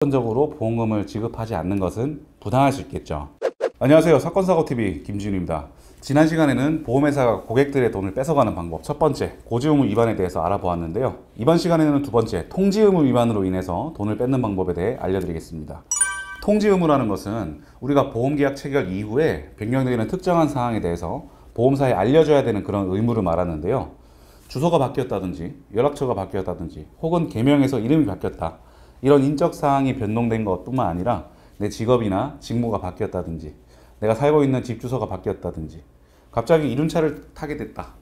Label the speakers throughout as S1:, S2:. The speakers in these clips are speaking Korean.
S1: 무조건적으로 보험금을 지급하지 않는 것은 부당할 수 있겠죠. 안녕하세요. 사건사고TV 김진우입니다. 지난 시간에는 보험회사가 고객들의 돈을 뺏어가는 방법, 첫 번째 고지의무 위반에 대해서 알아보았는데요. 이번 시간에는 두 번째 통지의무 위반으로 인해서 돈을 뺏는 방법에 대해 알려드리겠습니다. 통지의무라는 것은 우리가 보험계약 체결 이후에 변경되는 특정한 사항에 대해서 보험사에 알려줘야 되는 그런 의무를 말하는데요. 주소가 바뀌었다든지 연락처가 바뀌었다든지 혹은 개명해서 이름이 바뀌었다, 이런 인적 사항이 변동된 것뿐만 아니라 내 직업이나 직무가 바뀌었다든지 내가 살고 있는 집 주소가 바뀌었다든지 갑자기 이륜차를 타게 됐다,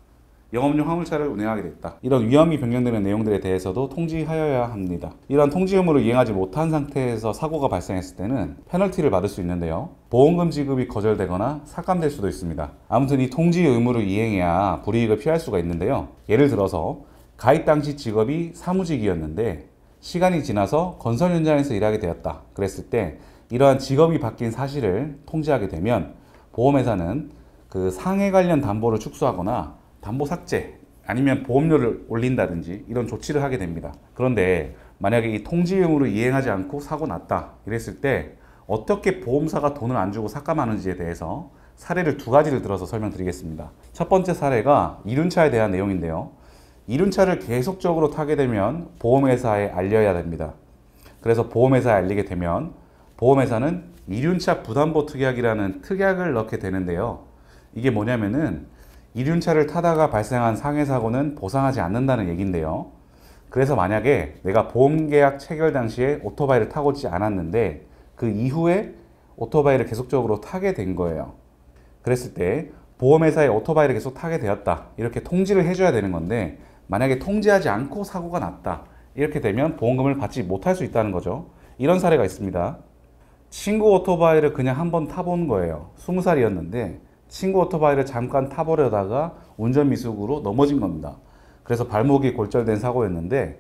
S1: 영업용 화물차를 운행하게 됐다, 이런 위험이 변경되는 내용들에 대해서도 통지하여야 합니다. 이러한 통지 의무를 이행하지 못한 상태에서 사고가 발생했을 때는 페널티를 받을 수 있는데요. 보험금 지급이 거절되거나 삭감될 수도 있습니다. 아무튼 이 통지 의무를 이행해야 불이익을 피할 수가 있는데요. 예를 들어서 가입 당시 직업이 사무직이었는데 시간이 지나서 건설 현장에서 일하게 되었다 그랬을 때 이러한 직업이 바뀐 사실을 통지하게 되면 보험회사는 그 상해 관련 담보를 축소하거나 담보 삭제 아니면 보험료를 올린다든지 이런 조치를 하게 됩니다. 그런데 만약에 이 통지 의무를 이행하지 않고 사고 났다 이랬을 때 어떻게 보험사가 돈을 안 주고 삭감하는지에 대해서 사례를 두 가지를 들어서 설명드리겠습니다. 첫 번째 사례가 이륜차에 대한 내용인데요. 이륜차를 계속적으로 타게 되면 보험회사에 알려야 됩니다. 그래서 보험회사에 알리게 되면 보험회사는 이륜차 부담보 특약이라는 특약을 넣게 되는데요. 이게 뭐냐면은 이륜차를 타다가 발생한 상해사고는 보상하지 않는다는 얘기인데요. 그래서 만약에 내가 보험계약 체결 당시에 오토바이를 타고 있지 않았는데 그 이후에 오토바이를 계속적으로 타게 된 거예요. 그랬을 때 보험회사에 오토바이를 계속 타게 되었다 이렇게 통지를 해줘야 되는 건데, 만약에 통지하지 않고 사고가 났다 이렇게 되면 보험금을 받지 못할 수 있다는 거죠. 이런 사례가 있습니다. 친구 오토바이를 그냥 한번 타본 거예요. 20살이었는데 친구 오토바이를 잠깐 타보려다가 운전 미숙으로 넘어진 겁니다. 그래서 발목이 골절된 사고였는데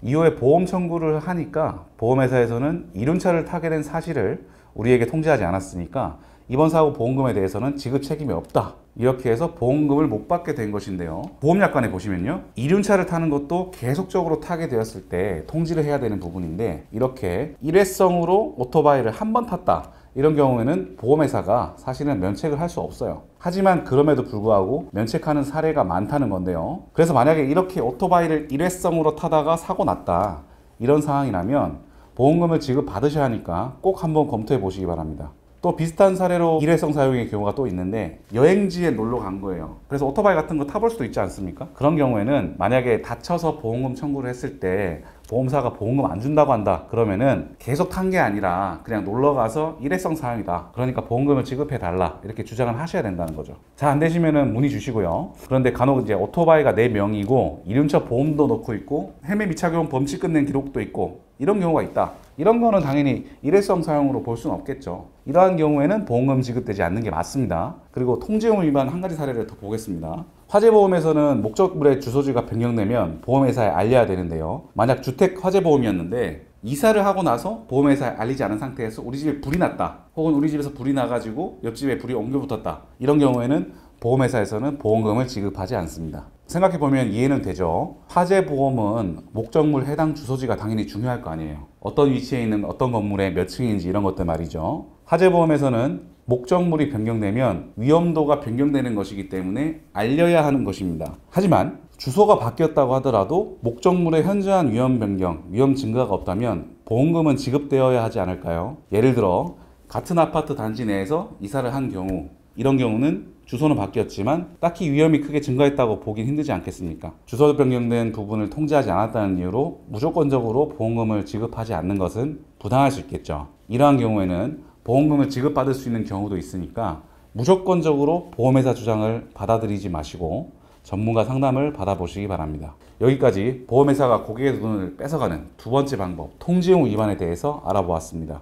S1: 이후에 보험 청구를 하니까 보험회사에서는 이륜차를 타게 된 사실을 우리에게 통지하지 않았으니까 이번 사고 보험금에 대해서는 지급 책임이 없다 이렇게 해서 보험금을 못 받게 된 것인데요. 보험약관에 보시면요, 이륜차를 타는 것도 계속적으로 타게 되었을 때 통지를 해야 되는 부분인데 이렇게 일회성으로 오토바이를 한 번 탔다 이런 경우에는 보험회사가 사실은 면책을 할 수 없어요. 하지만 그럼에도 불구하고 면책하는 사례가 많다는 건데요. 그래서 만약에 이렇게 오토바이를 일회성으로 타다가 사고 났다 이런 상황이라면 보험금을 지급받으셔야 하니까 꼭 한번 검토해 보시기 바랍니다. 또 비슷한 사례로 일회성 사용의 경우가 또 있는데 여행지에 놀러 간 거예요. 그래서 오토바이 같은 거 타볼 수도 있지 않습니까? 그런 경우에는 만약에 다쳐서 보험금 청구를 했을 때 보험사가 보험금 안 준다고 한다 그러면은 계속 탄 게 아니라 그냥 놀러 가서 일회성 사용이다, 그러니까 보험금을 지급해 달라 이렇게 주장을 하셔야 된다는 거죠. 잘 안 되시면은 문의 주시고요. 그런데 간혹 이제 오토바이가 내 명의고 이륜차 보험도 넣고 있고 헤매 미착용 범칙 끝낸 기록도 있고 이런 경우가 있다, 이런 거는 당연히 일회성 사용으로 볼 수는 없겠죠. 이러한 경우에는 보험금 지급되지 않는 게 맞습니다. 그리고 통지의무 위반 한 가지 사례를 더 보겠습니다. 화재보험에서는 목적물의 주소지가 변경되면 보험회사에 알려야 되는데요. 만약 주택 화재보험이었는데 이사를 하고 나서 보험회사에 알리지 않은 상태에서 우리 집에 불이 났다, 혹은 우리 집에서 불이 나가지고 옆집에 불이 옮겨 붙었다, 이런 경우에는 보험회사에서는 보험금을 지급하지 않습니다. 생각해보면 이해는 되죠. 화재보험은 목적물 해당 주소지가 당연히 중요할 거 아니에요. 어떤 위치에 있는 어떤 건물의 몇 층인지 이런 것들 말이죠. 화재보험에서는 목적물이 변경되면 위험도가 변경되는 것이기 때문에 알려야 하는 것입니다. 하지만 주소가 바뀌었다고 하더라도 목적물의 현저한 위험 변경, 위험 증가가 없다면 보험금은 지급되어야 하지 않을까요? 예를 들어 같은 아파트 단지 내에서 이사를 한 경우, 이런 경우는 주소는 바뀌었지만 딱히 위험이 크게 증가했다고 보긴 힘들지 않겠습니까? 주소 변경된 부분을 통지하지 않았다는 이유로 무조건적으로 보험금을 지급하지 않는 것은 부당할 수 있겠죠. 이러한 경우에는 보험금을 지급받을 수 있는 경우도 있으니까 무조건적으로 보험회사 주장을 받아들이지 마시고 전문가 상담을 받아보시기 바랍니다. 여기까지 보험회사가 고객의 돈을 뺏어가는 두 번째 방법, 통지의무 위반에 대해서 알아보았습니다.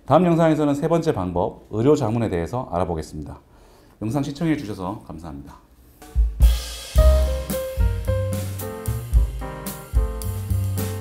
S1: 다음 영상에서는 세 번째 방법, 의료자문에 대해서 알아보겠습니다. 영상 시청해 주셔서 감사합니다.